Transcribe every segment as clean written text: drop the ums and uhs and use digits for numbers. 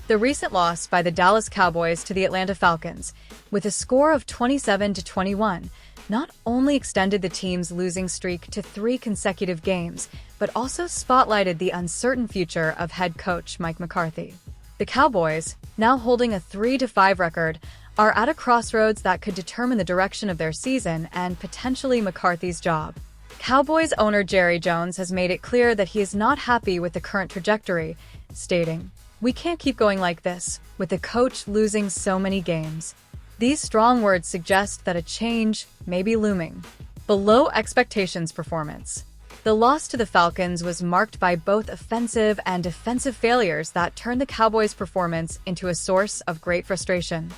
The recent loss by the Dallas Cowboys to the Atlanta Falcons, with a score of 27-21, not only extended the team's losing streak to 3 consecutive games, but also spotlighted the uncertain future of head coach Mike McCarthy. The Cowboys, now holding a 3-5 record, are at a crossroads that could determine the direction of their season and potentially McCarthy's job. Cowboys owner Jerry Jones has made it clear that he is not happy with the current trajectory, stating, "We can't keep going like this, with the coach losing so many games." These strong words suggest that a change may be looming. Below expectations performance. The loss to the Falcons was marked by both offensive and defensive failures that turned the Cowboys' performance into a source of great frustration.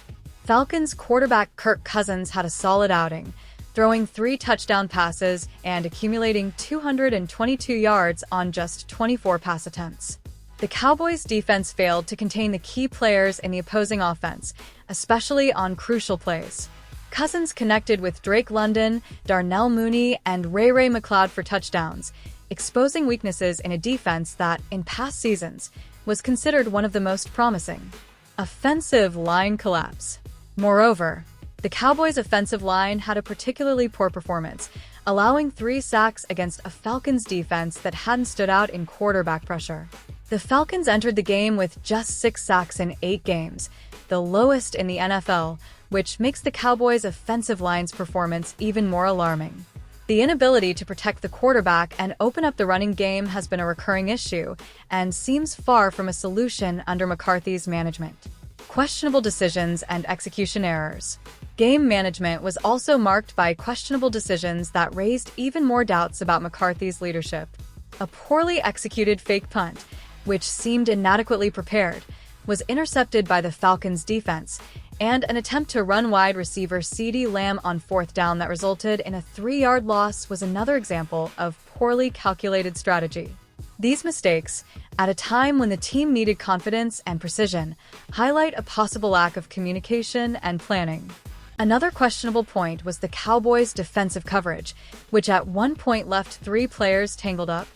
Falcons quarterback Kirk Cousins had a solid outing, throwing 3 touchdown passes and accumulating 222 yards on just 24 pass attempts. The Cowboys' defense failed to contain the key players in the opposing offense, especially on crucial plays. Cousins connected with Drake London, Darnell Mooney, and Ray McCloud for touchdowns, exposing weaknesses in a defense that, in past seasons, was considered one of the most promising. Offensive line collapse. Moreover, the Cowboys' offensive line had a particularly poor performance, allowing 3 sacks against a Falcons defense that hadn't stood out in quarterback pressure. The Falcons entered the game with just 6 sacks in 8 games, the lowest in the NFL, which makes the Cowboys' offensive line's performance even more alarming. The inability to protect the quarterback and open up the running game has been a recurring issue and seems far from a solution under McCarthy's management. Questionable decisions and execution errors. Game management was also marked by questionable decisions that raised even more doubts about McCarthy's leadership. A poorly executed fake punt, which seemed inadequately prepared, was intercepted by the Falcons' defense, and an attempt to run wide receiver CeeDee Lamb on 4th down that resulted in a 3-yard loss was another example of poorly calculated strategy. These mistakes, at a time when the team needed confidence and precision, highlight a possible lack of communication and planning. Another questionable point was the Cowboys' defensive coverage, which at one point left 3 players tangled up,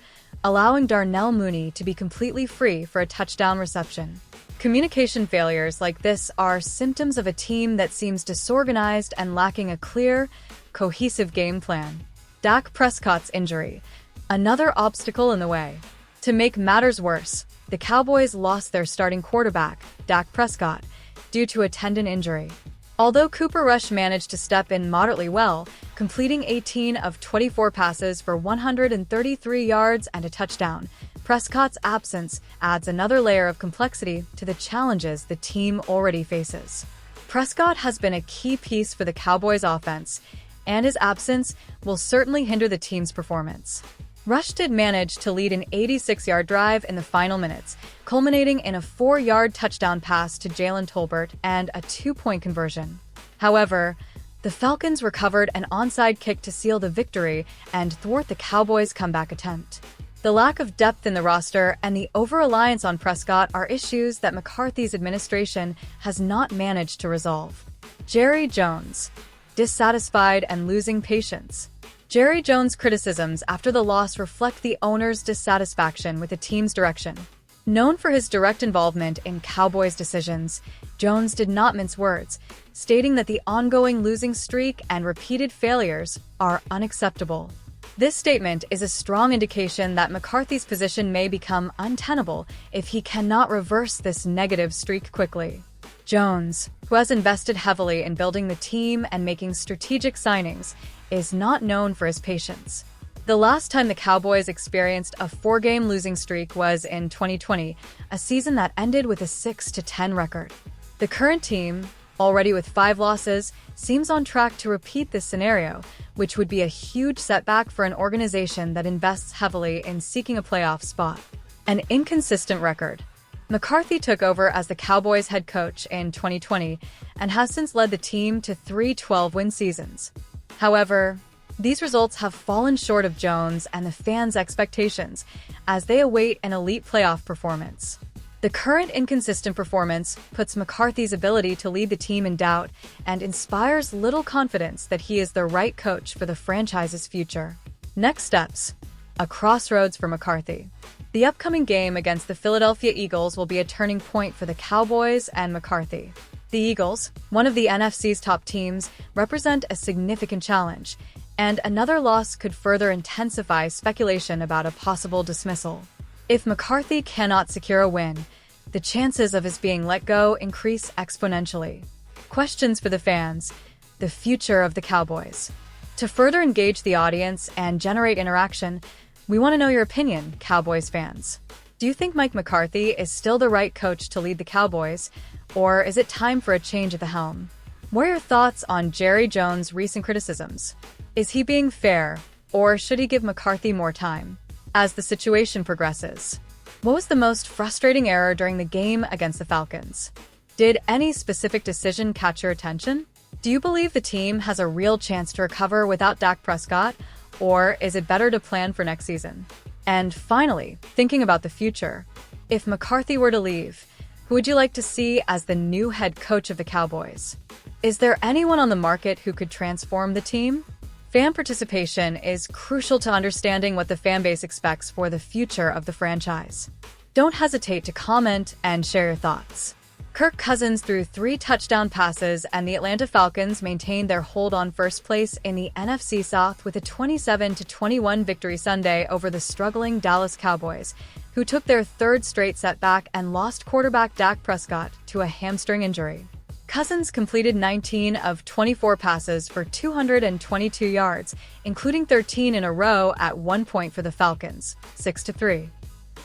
allowing Darnell Mooney to be completely free for a touchdown reception. Communication failures like this are symptoms of a team that seems disorganized and lacking a clear, cohesive game plan. Dak Prescott's injury, another obstacle in the way. To make matters worse, the Cowboys lost their starting quarterback, Dak Prescott, due to a tendon injury. Although Cooper Rush managed to step in moderately well, completing 18 of 24 passes for 133 yards and a touchdown, Prescott's absence adds another layer of complexity to the challenges the team already faces. Prescott has been a key piece for the Cowboys' offense, and his absence will certainly hinder the team's performance. Rush did manage to lead an 86-yard drive in the final minutes, culminating in a 4-yard touchdown pass to Jalen Tolbert and a 2-point conversion. However, the Falcons recovered an onside kick to seal the victory and thwart the Cowboys' comeback attempt. The lack of depth in the roster and the over-reliance on Prescott are issues that McCarthy's administration has not managed to resolve. Jerry Jones, dissatisfied and losing patience. Jerry Jones' criticisms after the loss reflect the owner's dissatisfaction with the team's direction. Known for his direct involvement in Cowboys' decisions, Jones did not mince words, stating that the ongoing losing streak and repeated failures are unacceptable. This statement is a strong indication that McCarthy's position may become untenable if he cannot reverse this negative streak quickly. Jones, who has invested heavily in building the team and making strategic signings, is not known for his patience. The last time the Cowboys experienced a 4-game losing streak was in 2020, a season that ended with a 6-10 record. The current team, already with 5 losses, seems on track to repeat this scenario, which would be a huge setback for an organization that invests heavily in seeking a playoff spot. An inconsistent record. McCarthy took over as the Cowboys' head coach in 2020 and has since led the team to 3 12-win seasons. However, these results have fallen short of Jones and the fans' expectations as they await an elite playoff performance. The current inconsistent performance puts McCarthy's ability to lead the team in doubt and inspires little confidence that he is the right coach for the franchise's future. Next steps. A crossroads for McCarthy. The upcoming game against the Philadelphia Eagles will be a turning point for the Cowboys and McCarthy. The Eagles, one of the NFC's top teams, represent a significant challenge, and another loss could further intensify speculation about a possible dismissal. If McCarthy cannot secure a win, the chances of his being let go increase exponentially. Questions for the fans: the future of the Cowboys. To further engage the audience and generate interaction, we want to know your opinion, Cowboys fans. Do you think Mike McCarthy is still the right coach to lead the Cowboys, or is it time for a change at the helm? What are your thoughts on Jerry Jones' recent criticisms? Is he being fair, or should he give McCarthy more time? As the situation progresses, what was the most frustrating error during the game against the Falcons? Did any specific decision catch your attention? Do you believe the team has a real chance to recover without Dak Prescott, or is it better to plan for next season? And finally, thinking about the future, if McCarthy were to leave, who would you like to see as the new head coach of the Cowboys? Is there anyone on the market who could transform the team? Fan participation is crucial to understanding what the fanbase expects for the future of the franchise. Don't hesitate to comment and share your thoughts. Kirk Cousins threw 3 touchdown passes, and the Atlanta Falcons maintained their hold on first place in the NFC South with a 27-21 victory Sunday over the struggling Dallas Cowboys, who took their 3rd straight setback and lost quarterback Dak Prescott to a hamstring injury. Cousins completed 19 of 24 passes for 222 yards, including 13 in a row at one point for the Falcons, 6-3.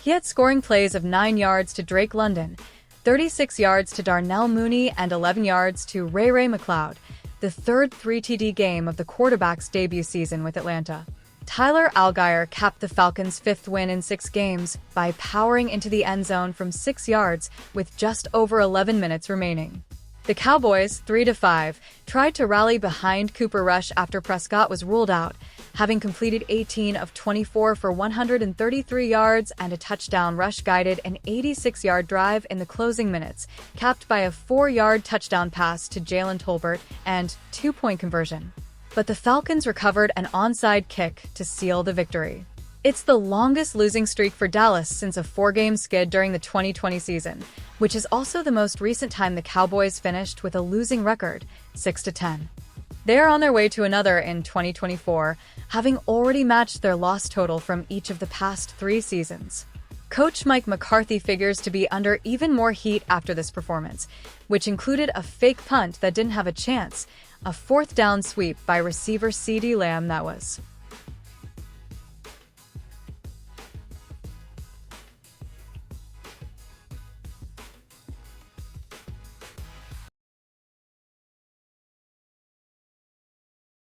He had scoring plays of 9 yards to Drake London, 36 yards to Darnell Mooney, and 11 yards to Ray McCloud, the 3rd 3-TD game of the quarterback's debut season with Atlanta. Tyler Allgeier capped the Falcons' 5th win in 6 games by powering into the end zone from 6 yards with just over 11 minutes remaining. The Cowboys, 3-5, tried to rally behind Cooper Rush after Prescott was ruled out, having completed 18 of 24 for 133 yards and a touchdown. Rush guided an 86-yard drive in the closing minutes, capped by a 4-yard touchdown pass to Jalen Tolbert and 2-point conversion. But the Falcons recovered an onside kick to seal the victory. It's the longest losing streak for Dallas since a 4-game skid during the 2020 season, which is also the most recent time the Cowboys finished with a losing record, 6-10. They are on their way to another in 2024, having already matched their loss total from each of the past 3 seasons. Coach Mike McCarthy figures to be under even more heat after this performance, which included a fake punt that didn't have a chance, a 4th down sweep by receiver CeeDee Lamb that was